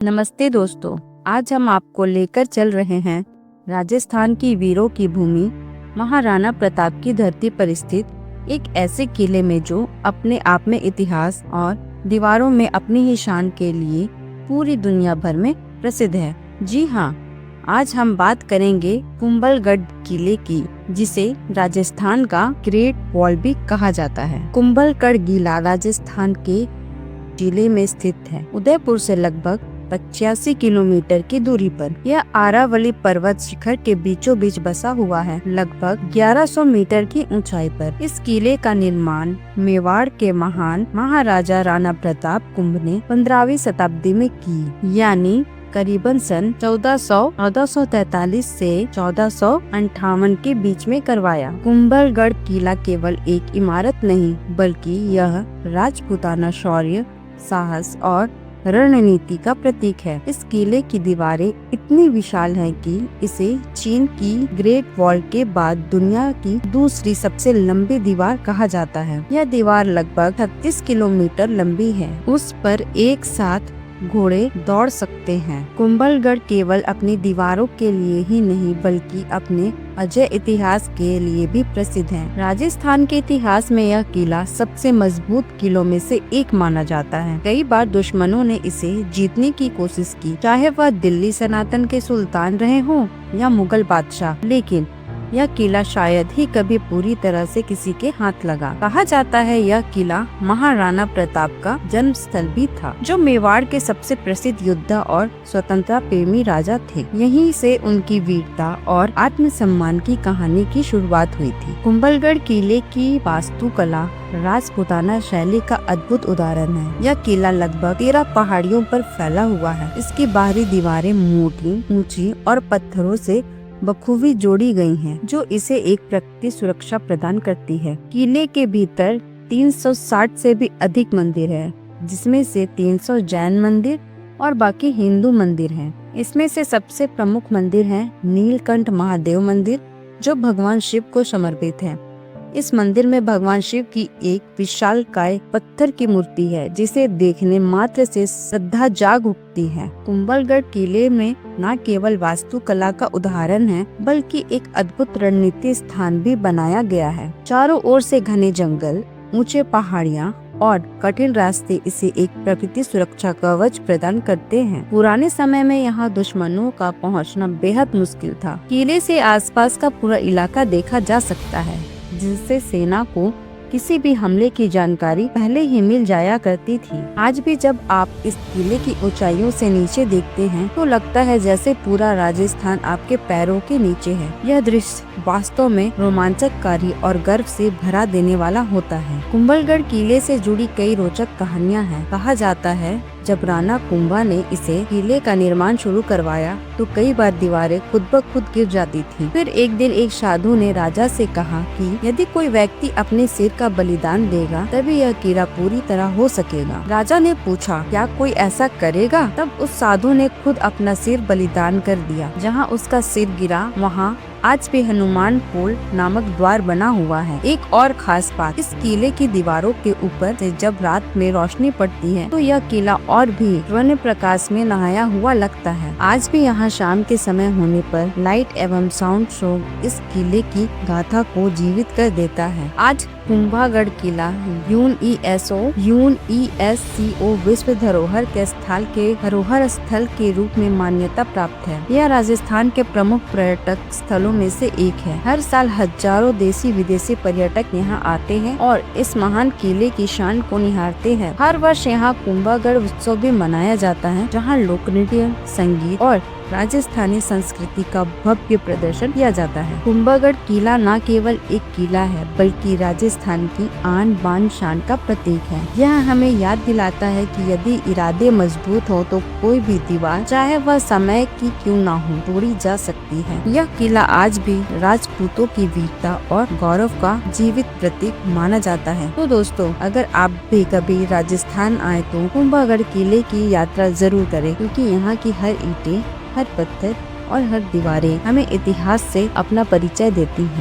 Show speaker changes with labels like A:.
A: नमस्ते दोस्तों, आज हम आपको लेकर चल रहे हैं राजस्थान की वीरों की भूमि महाराणा प्रताप की धरती पर स्थित एक ऐसे किले में जो अपने आप में इतिहास और दीवारों में अपनी ही शान के लिए पूरी दुनिया भर में प्रसिद्ध है। जी हाँ, आज हम बात करेंगे कुंभलगढ़ किले की, जिसे राजस्थान का ग्रेट वॉल भी कहा जाता है। कुंभलगढ़ किला राजस्थान के जिले में स्थित है। उदयपुर से लगभग 85 किलोमीटर की दूरी पर यह आरावली पर्वत शिखर के बीचों बीच बसा हुआ है, लगभग 1100 मीटर की ऊंचाई पर। इस किले का निर्माण मेवाड़ के महान महाराजा राणा प्रताप कुंभ ने 15वीं शताब्दी में की, यानी करीबन सन 1443 से 1458 के बीच में करवाया। कुंभलगढ़ किला केवल एक इमारत नहीं, बल्कि यह राजपूताना शौर्य, साहस और रणनीति का प्रतीक है। इस किले की दीवारें इतनी विशाल हैं कि इसे चीन की ग्रेट वॉल के बाद दुनिया की दूसरी सबसे लंबी दीवार कहा जाता है। यह दीवार लगभग 36 किलोमीटर लंबी है। उस पर एक साथ घोड़े दौड़ सकते हैं। कुंभलगढ़ केवल अपनी दीवारों के लिए ही नहीं, बल्कि अपने अजय इतिहास के लिए भी प्रसिद्ध है। राजस्थान के इतिहास में यह किला सबसे मजबूत किलों में से एक माना जाता है। कई बार दुश्मनों ने इसे जीतने की कोशिश की, चाहे वह दिल्ली सनातन के सुल्तान रहे हों या मुगल बादशाह, लेकिन यह किला शायद ही कभी पूरी तरह से किसी के हाथ लगा। कहा जाता है यह किला महाराणा प्रताप का जन्म स्थल भी था, जो मेवाड़ के सबसे प्रसिद्ध योद्धा और स्वतंत्रता प्रेमी राजा थे। यहीं से उनकी वीरता और आत्मसम्मान की कहानी की शुरुआत हुई थी। कुंभलगढ़ किले की वास्तुकला राजपूताना शैली का अद्भुत उदाहरण है। यह किला लगभग 13 पहाड़ियों पर फैला हुआ है। इसकी बाहरी दीवारें मोटी, ऊंची और पत्थरों से बखूबी जोड़ी गई हैं, जो इसे एक प्रकृति सुरक्षा प्रदान करती है। किले के भीतर 360 से भी अधिक मंदिर है, जिसमें से 300 जैन मंदिर और बाकी हिंदू मंदिर हैं। इसमें से सबसे प्रमुख मंदिर है नीलकंठ महादेव मंदिर, जो भगवान शिव को समर्पित है। इस मंदिर में भगवान शिव की एक विशालकाय पत्थर की मूर्ति है, जिसे देखने मात्र से श्रद्धा जाग उठती है। कुंभलगढ़ किले में न केवल वास्तुकला का उदाहरण है, बल्कि एक अद्भुत रणनीति स्थान भी बनाया गया है। चारों ओर से घने जंगल, ऊंचे पहाड़ियाँ और कठिन रास्ते इसे एक प्रकृति सुरक्षा कवच प्रदान करते हैं। पुराने समय में यहाँ दुश्मनों का पहुँचना बेहद मुश्किल था। किले से आसपास का पूरा इलाका देखा जा सकता है, जिससे सेना को किसी भी हमले की जानकारी पहले ही मिल जाया करती थी। आज भी जब आप इस किले की ऊंचाइयों से नीचे देखते हैं, तो लगता है जैसे पूरा राजस्थान आपके पैरों के नीचे है। यह दृश्य वास्तव में रोमांचकारी और गर्व से भरा देने वाला होता है। कुंभलगढ़ किले से जुड़ी कई रोचक कहानियां हैं। कहा जाता है जब राणा कुंभा ने इसे किले का निर्माण शुरू करवाया, तो कई बार दीवारें खुद ब खुद गिर जाती थी। फिर एक दिन एक साधु ने राजा से कहा कि यदि कोई व्यक्ति अपने सिर का बलिदान देगा, तभी यह किला पूरी तरह हो सकेगा। राजा ने पूछा, क्या कोई ऐसा करेगा? तब उस साधु ने खुद अपना सिर बलिदान कर दिया। जहाँ उसका सिर गिरा, वहाँ आज भी हनुमान पोल नामक द्वार बना हुआ है। एक और खास बात, इस किले की दीवारों के ऊपर से जब रात में रोशनी पड़ती है, तो यह किला और भी स्वर्ण प्रकाश में नहाया हुआ लगता है। आज भी यहाँ शाम के समय होने पर लाइट एवं साउंड शो इस किले की गाथा को जीवित कर देता है। आज कुंभलगढ़ किला यूनेस्को विश्व धरोहर स्थल के रूप में मान्यता प्राप्त है। यह राजस्थान के प्रमुख पर्यटक स्थलों में से एक है। हर साल हजारों देशी विदेशी पर्यटक यहाँ आते हैं और इस महान किले की शान को निहारते हैं। हर वर्ष यहाँ कुंभलगढ़ उत्सव भी मनाया जाता है, जहाँ लोक नृत्य, संगीत और राजस्थानी संस्कृति का भव्य प्रदर्शन किया जाता है। कुंभलगढ़ किला न केवल एक किला है, बल्कि राजस्थान की आन बान शान का प्रतीक है। यह हमें याद दिलाता है कि यदि इरादे मजबूत हो, तो कोई भी दीवार, चाहे वह समय की क्यों ना हो, तोड़ी जा सकती है। यह किला आज भी राजपूतों की वीरता और गौरव का जीवित प्रतीक माना जाता है। तो दोस्तों, अगर आप भी कभी राजस्थान आए, तो कुंभलगढ़ किले की यात्रा जरूर करें, क्योंकि यहाँ की हर ईंटें, हर पत्थर और हर दीवारें हमें इतिहास से अपना परिचय देती हैं।